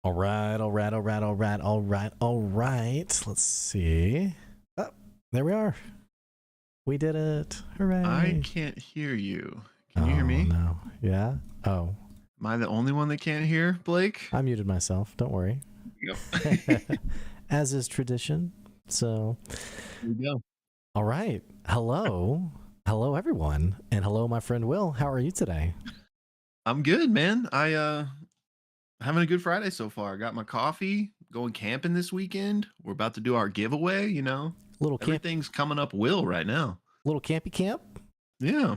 All right, all right, all right, all right, all right, all right. Let's see. Oh, there we are. We did it. I Hooray. can't hear you. Can you hear Oh, me? no. Yeah? Oh, Am I the only one that can't hear, Blake? I muted myself. Don't worry. Yep. As is tradition. So, Here we go. all right. Hello. Hello, everyone. And hello, my friend Will. How are you today? I'm good, man. I having a good Friday so far. Got my coffee, going camping this weekend. We're about to do our giveaway, Little camp, Everything's coming up Will right now. little campy camp? Yeah.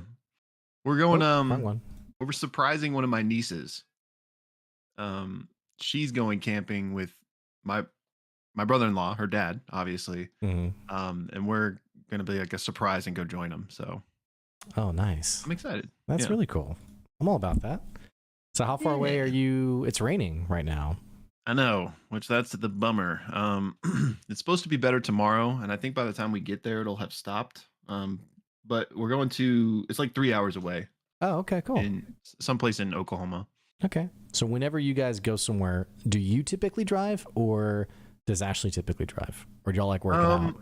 We're going Oh, wrong one. we're surprising one of my nieces. Um she's going camping with my brother-in-law, her dad, obviously. Mm-hmm. And we're gonna be like a surprise and go join them. So Oh, nice. I'm excited. That's Yeah. really cool. I'm all about that. So how far away Yeah. are you? It's raining right now. I know, which that's the bummer. It's supposed to be better tomorrow, and I think by the time we get there, it'll have stopped. But we're going to. It's like 3 hours away Oh, okay, cool. in someplace in Oklahoma. Okay. So whenever you guys go somewhere, do you typically drive or does Ashley typically drive? Or do y'all like work it out?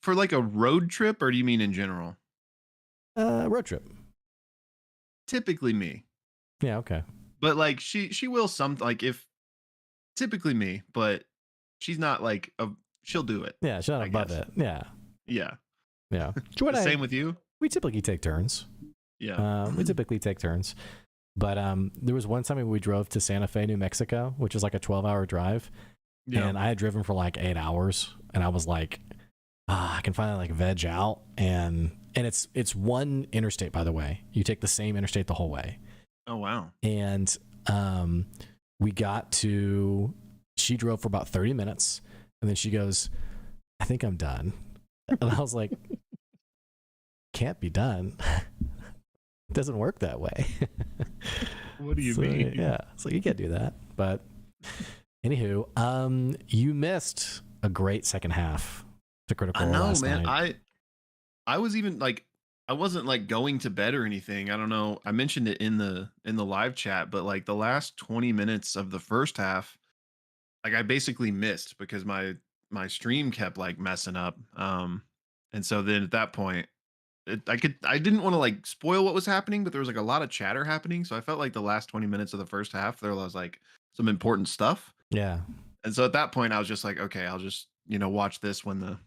For like a road trip, or do you mean in general? Road trip. Typically me, Yeah, okay. but like she will some like if typically me, but she's not like a she'll do it. Yeah, she's not I above guess. it. Yeah. Yeah. Yeah. The same with you. We typically take turns. Yeah. We typically take turns. But there was one time when we drove to Santa Fe, New Mexico, which is like a 12-hour drive. Yeah. And I had driven for like 8 hours. And I was like, I can finally like veg out. And it's one interstate, by the way. You take the same interstate the whole way. Oh wow. And we got to, she drove for about 30 minutes. And then she goes, I think I'm done. And I was like, can't be done. It doesn't work that way. What do you mean? Yeah, so you can't do that. But anywho, you missed a great second half to Critical I Role know, last man. night. I was even like I wasn't like going to bed or anything. I don't know. I mentioned it in the live chat, but like the last 20 minutes of the first half, like I basically missed because my stream kept like messing up. And so then at that point, I didn't want to like spoil what was happening, but there was like a lot of chatter happening. So I felt like the last 20 minutes of the first half, there was like some important stuff. Yeah. And so at that point, I was just like, okay, I'll just, watch this when the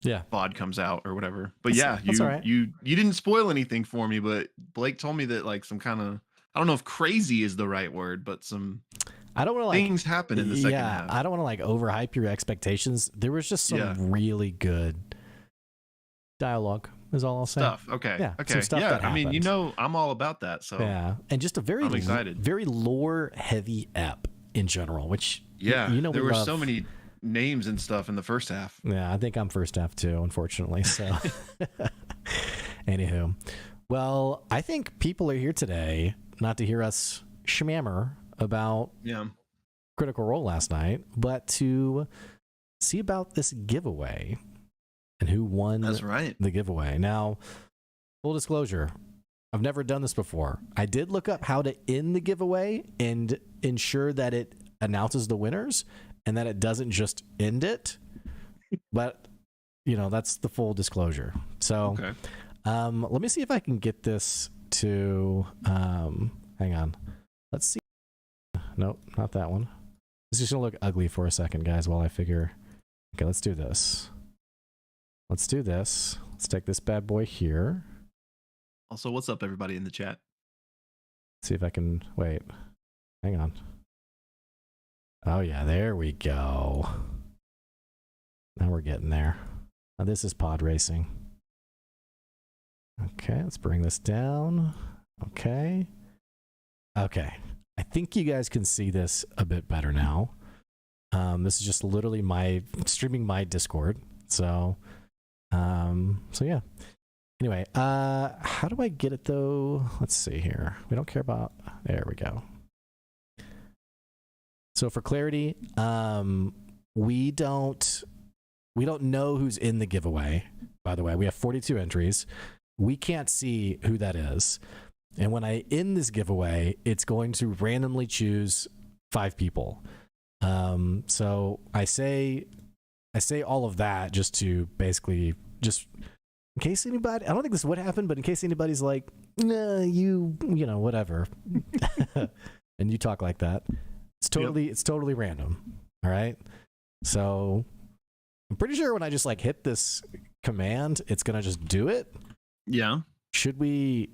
VOD comes out or whatever. But That's all right. you didn't spoil anything for me, but Blake told me that like some kind of, I don't know if crazy is the right word, but some I don't want to like things happen in the second half. I don't want to like overhype your expectations. There was just some really good dialogue is all I'll say. Stuff. Okay. Yeah, Okay. some stuff Yeah. that I mean, happened. I'm all about that. So Yeah. And just a I'm excited. very lore heavy ep in general, which yeah, you know there we were love. so many names and stuff in the first half. Yeah, I think I'm first half too, unfortunately. So, anywho, well, I think people are here today not to hear us shmammer about Critical Role last night, but to see about this giveaway and who won That's right. the giveaway. Now, full disclosure, I've never done this before. I did look up how to end the giveaway and ensure that it announces the winners and that it doesn't just end it. But, that's the full disclosure. So, Okay. let me see if I can get this to, hang on. Let's see. Nope, not that one. It's just going to look ugly for a second, guys, while I figure. Okay, let's do this. Let's do this. Let's take this bad boy here. Also, what's up, everybody in the chat? See if I can wait. Hang on. Oh yeah, there we go. Now we're getting there. Now this is pod racing. Okay, let's bring this down. Okay. Okay. I think you guys can see this a bit better now. This is just literally streaming my Discord. So yeah. Anyway, how do I get it though? Let's see here. We don't care about, there we go. So for clarity, we don't know who's in the giveaway. By the way, we have 42 entries. We can't see who that is. And when I end this giveaway, it's going to randomly choose 5 people. So I say all of that just to basically just in case anybody, I don't think this would happen, but in case anybody's like, nah, you know, whatever, and you talk like that, it's totally random. All right. So I'm pretty sure when I just like hit this command, it's going to just do it. Yeah. Should we,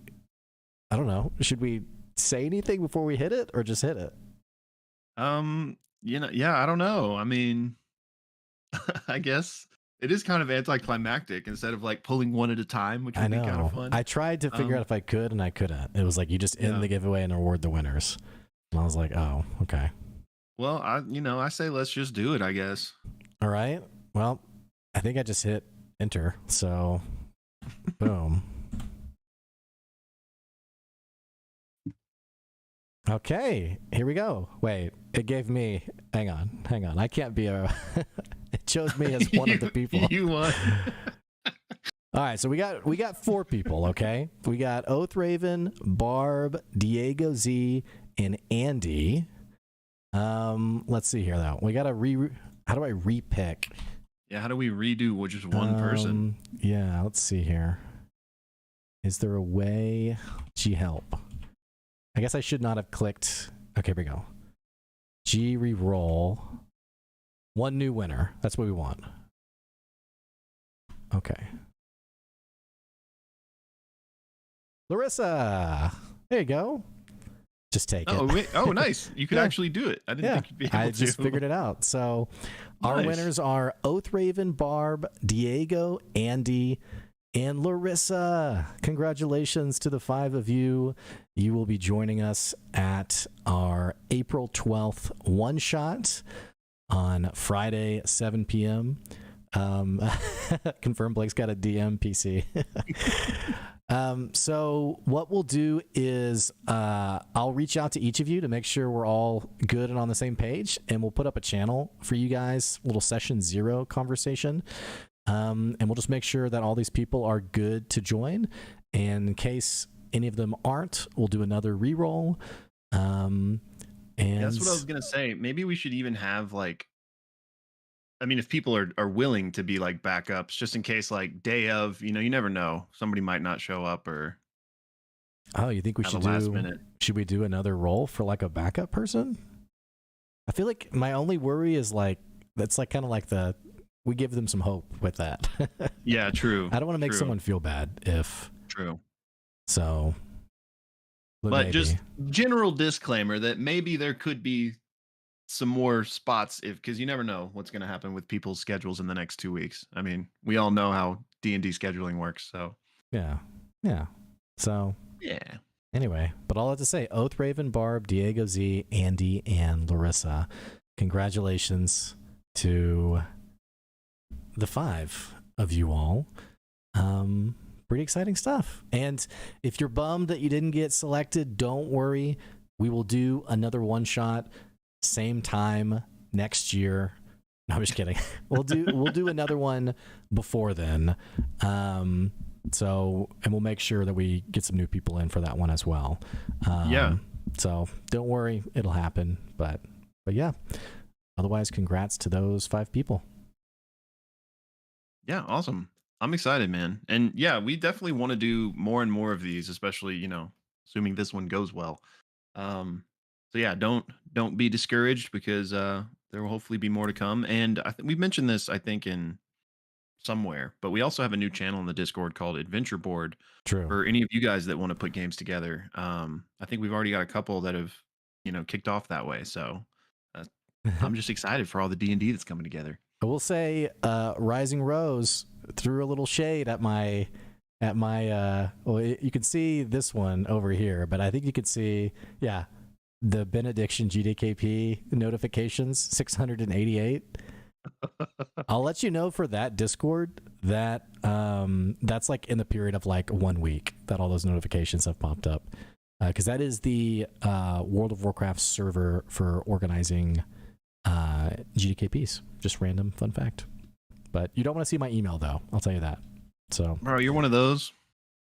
I don't know, should we say anything before we hit it or just hit it? You know, yeah, I don't know. I mean, I guess it is kind of anticlimactic instead of like pulling one at a time, which would be kind of fun. I tried to figure out if I could and I couldn't. It was like you just end the giveaway and award the winners. And I was like, oh, okay. Well, I say let's just do it, I guess. All right. Well, I think I just hit enter. So, boom. Okay, here we go. Wait, it gave me. Hang on. I can't be a. It chose me as one of the people. You won. All right, so we got 4 people. Okay, we got Oathraven, Barb, Diego Z, and Andy. Let's see here though. We got to How do I repick? Yeah, how do we redo with just one person? Yeah, let's see here. Is there a way? Gee, help. I guess I should not have clicked. Okay, here we go. G re-roll. 1 new winner. That's what we want. Okay. Larissa. There you go. Just take it. Wait. Oh, nice. You could actually do it. I didn't think you'd be able to. I just figured it out. So our winners are Oathraven, Barb, Diego, Andy, and Larissa. Congratulations to the 5 of you. You will be joining us at our April 12th one-shot on Friday, 7 p.m. Confirm Blake's got a DM PC. So what we'll do is I'll reach out to each of you to make sure we're all good and on the same page, and we'll put up a channel for you guys, little session 0 conversation. And we'll just make sure that all these people are good to join. And in case any of them aren't, we'll do another reroll. And that's what I was gonna say. Maybe we should even have like, I mean, if people are willing to be like backups, just in case, like day of, you never know, somebody might not show up or. Oh, you think we should do? Last minute. Should we do another roll for like a backup person? I feel like my only worry is like that's like kind of like we give them some hope with that. Yeah, true. I don't want to make someone feel bad if. True. So. But maybe. Just general disclaimer that maybe there could be some more spots because you never know what's going to happen with people's schedules in the next 2 weeks. I mean, we all know how D&D scheduling works. So. Yeah. So. Yeah. Anyway, but all I have to say, Oathraven, Barb, Diego Z, Andy, and Larissa, congratulations to the 5 of you all. Pretty exciting stuff. And if you're bummed that you didn't get selected, don't worry. We will do another one shot same time next year. No, I'm just kidding. We'll do another one before then. So, and we'll make sure that we get some new people in for that one as well. Yeah. So don't worry, it'll happen. But yeah. Otherwise, congrats to those 5 people. Yeah, awesome. I'm excited, man. And yeah, we definitely want to do more and more of these, especially, assuming this one goes well. So yeah, don't be discouraged because there will hopefully be more to come. And we mentioned this, I think, in somewhere, but we also have a new channel in the Discord called Adventure Board. True. For any of you guys that want to put games together. I think we've already got a couple that have, kicked off that way. So I'm just excited for all the D&D that's coming together. I will say, Rising Rose threw a little shade at my well, you can see this one over here, but I think you could see, the Benediction GDKP notifications, 688. I'll let you know for that Discord that that's like in the period of like 1 week that all those notifications have popped up, because that is the World of Warcraft server for organizing GDKPs. Just random fun fact. But you don't want to see my email though, I'll tell you that. So, bro, you're one of those.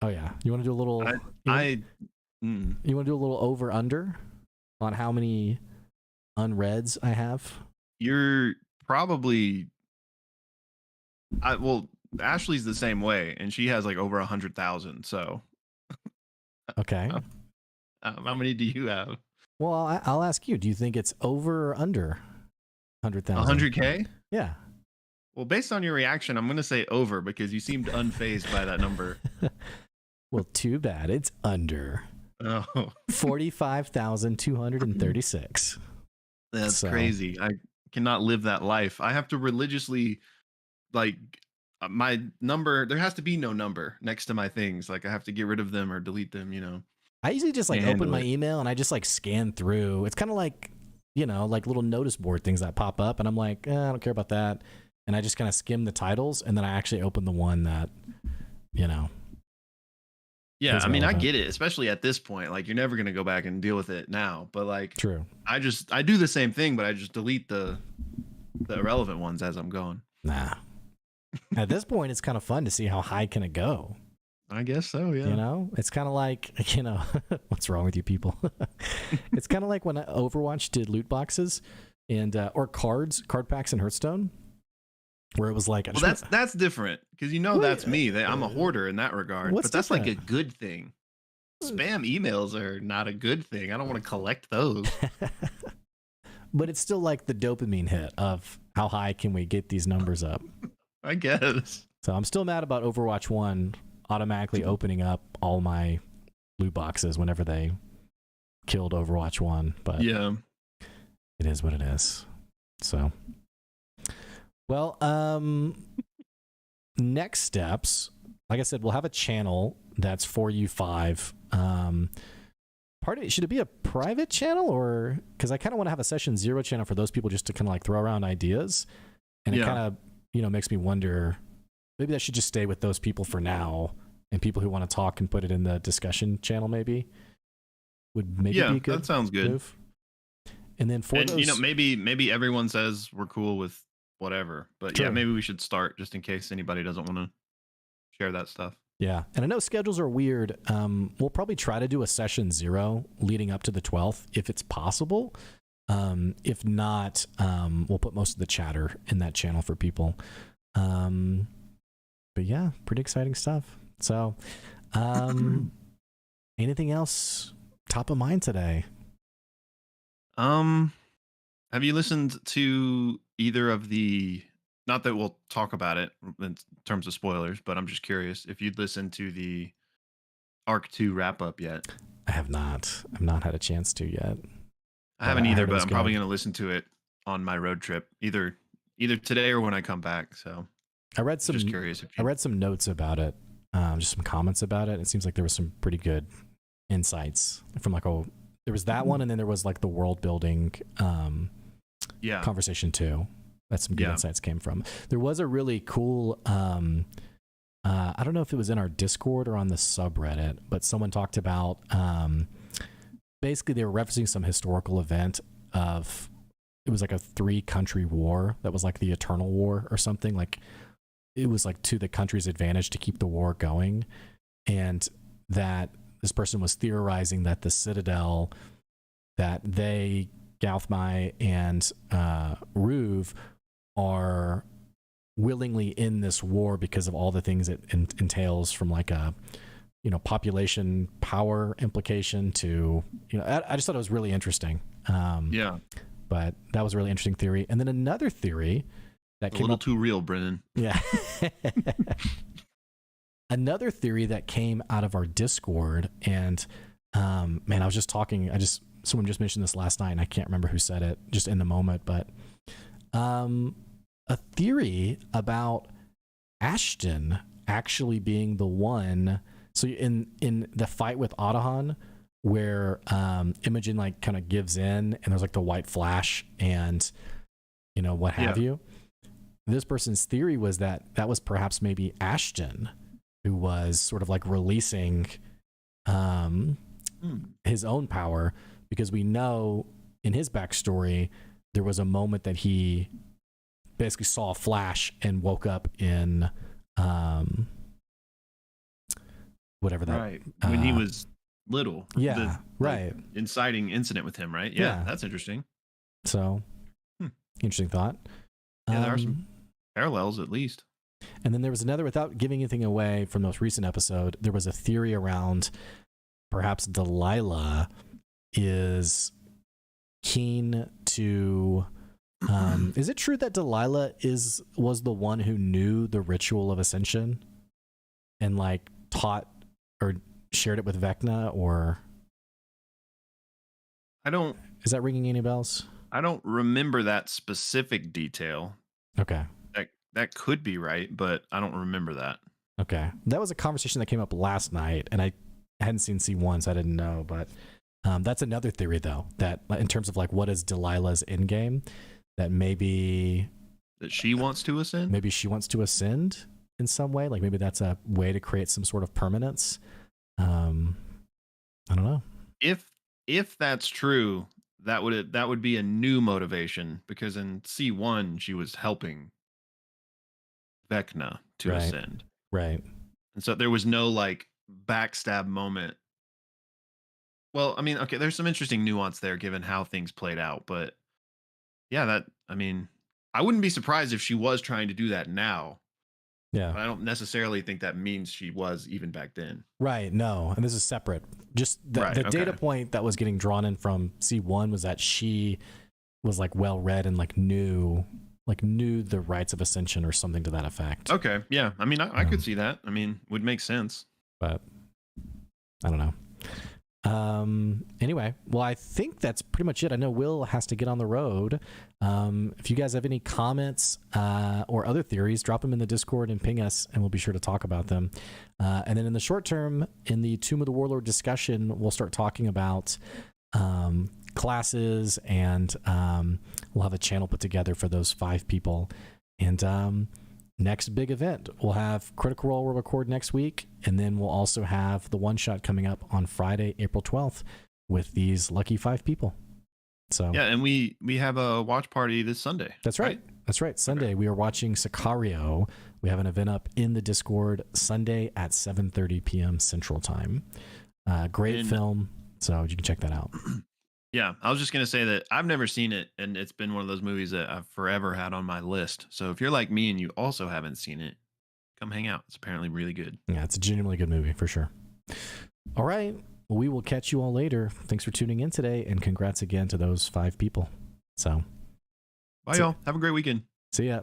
Oh yeah, you want to do a little you want to do a little over under on how many unreads I have. You're probably well, Ashley's the same way, and she has like over 100,000. So, Okay. how many do you have? Well, I'll ask you. Do you think it's over or under 100,000? 100K? Yeah. Well, based on your reaction, I'm going to say over because you seemed unfazed by that number. Well, too bad. It's under Oh, 45,236. that's So- crazy. I cannot live that life. I have to religiously, like, my number, there has to be no number next to my things. Like, I have to get rid of them or delete them, you know. I usually just like Can't open handle my it. email and I just like scan through. It's kind of like, you know, like little notice board things that pop up, and I'm like, I don't care about that. And I just kind of skim the titles, and then I actually open the one that, you know. Yeah, is I mean, I relevant. get it, especially at this point. Like, you're never going to go back and deal with it now. But, like, True. I do the same thing, but I just delete the irrelevant ones as I'm going. Nah. At this point, it's kind of fun to see how high can it go. I guess so, yeah. You know, it's kind of like, you know, what's wrong with you people? It's kind of like when Overwatch did loot boxes and or card packs in Hearthstone, where it was like, Well, that's different because that's me. I'm a hoarder in that regard. What's But that's like a different? good thing. Spam emails are not a good thing. I don't want to collect those. But it's still like the dopamine hit of how high can we get these numbers up. I guess. So I'm still mad about Overwatch 1 automatically opening up all my loot boxes whenever they killed Overwatch 1. But Yeah. it is what it is. So, well, next steps, like I said, we'll have a channel that's for you five. Should it be a private channel, or because I kind of want to have a session 0 channel for those people just to kind of like throw around ideas, and it Yeah. kind of makes me wonder maybe that should just stay with those people for now, and people who want to talk and put it in the discussion channel maybe would maybe be a good that sounds good. move. And then for those, maybe everyone says we're cool with whatever, but True. yeah, maybe we should start just in case anybody doesn't want to share that stuff. yeah, and I know schedules are weird. We'll probably try to do a session 0 leading up to the 12th if it's possible. If not, we'll put most of the chatter in that channel for people. But yeah, pretty exciting stuff. So, anything else top of mind today? Have you listened to either of the, not that we'll talk about it in terms of spoilers, but I'm just curious if you'd listened to the Arc 2 wrap up yet? I have not. I've not had a chance to yet. I haven't I either, heard it but was I'm probably good. going to listen to it on my road trip, either today or when I come back. So I read some. just curious if I you, read some notes about it, just some comments about it. It seems like there was some pretty good insights from like there was that one, and then there was like the world building yeah, conversation too. That some good Yeah. insights came from. There was a really cool. I don't know if it was in our Discord or on the subreddit, but someone talked about basically they were referencing some historical event of it was like a 3-country war that was like the Eternal War or something. Like it was like to the country's advantage to keep the war going, and that this person was theorizing that the Citadel, that they, Gauthmai and Ruve, are willingly in this war because of all the things it entails, from like a population power implication to I just thought it was really interesting. yeah, But that was a really interesting theory. And then another theory that a came little up, too real, Brennan. yeah. Another theory that came out of our Discord, and man, I was just talking. Someone just mentioned this last night, and I can't remember who said it just in the moment, but a theory about Ashton actually being the one. So in the fight with Otahan, where Imogen like kind of gives in, and there's like the white flash, and what have you. This person's theory was that was perhaps maybe Ashton, who was sort of like releasing his own power, because we know in his backstory there was a moment that he basically saw a flash and woke up in whatever that Right. When he was little. yeah, The right. inciting incident with him, right? Yeah. That's interesting. So, Hmm. interesting thought. Yeah, there are some parallels at least. And then there was another, without giving anything away from the most recent episode, there was a theory around perhaps Delilah is keen to. Is it true that Delilah was the one who knew the ritual of ascension and like taught or shared it with Vecna, or is that ringing any bells? I don't remember that specific detail. Okay. That could be right, but I don't remember that. Okay. That was a conversation that came up last night, and I hadn't seen C1, so I didn't know, but that's another theory though, that in terms of like what is Delilah's end game, that maybe that she wants to ascend. Maybe she wants to ascend in some way. Like maybe that's a way to create some sort of permanence. I don't know. If that's true, that would be a new motivation, because in C1 she was helping Vecna to ascend. Right. And so there was no like backstab moment. Well, I mean, okay, there's some interesting nuance there given how things played out, but yeah, I wouldn't be surprised if she was trying to do that now. Yeah. But I don't necessarily think that means she was even back then. Right. No. And this is separate. Just the data point that was getting drawn in from C1 was that she was like well read and like knew the rites of ascension or something to that effect. Okay. Yeah. I mean, I could see that. I mean, would make sense. But I don't know. Anyway, well, I think that's pretty much it. I know Will has to get on the road. If you guys have any comments or other theories, drop them in the Discord and ping us, and we'll be sure to talk about them. And then in the short term, in the Tomb of the Warlord discussion, we'll start talking about classes, and we'll have a channel put together for those 5 people. And next big event, we'll have Critical Role will record next week, and then we'll also have the one shot coming up on Friday, April 12th with these lucky 5 people. So yeah, and we have a watch party this Sunday. That's right. That's right. Sunday we are watching Sicario. We have an event up in the Discord Sunday at 7:30 p.m. Central Time. Great film, so you can check that out. Yeah, I was just going to say that I've never seen it, and it's been one of those movies that I've forever had on my list. So if you're like me and you also haven't seen it, come hang out. It's apparently really good. Yeah, it's a genuinely good movie for sure. All right. Well, we will catch you all later. Thanks for tuning in today, and congrats again to those 5 people. So, bye, y'all. Have a great weekend. See ya.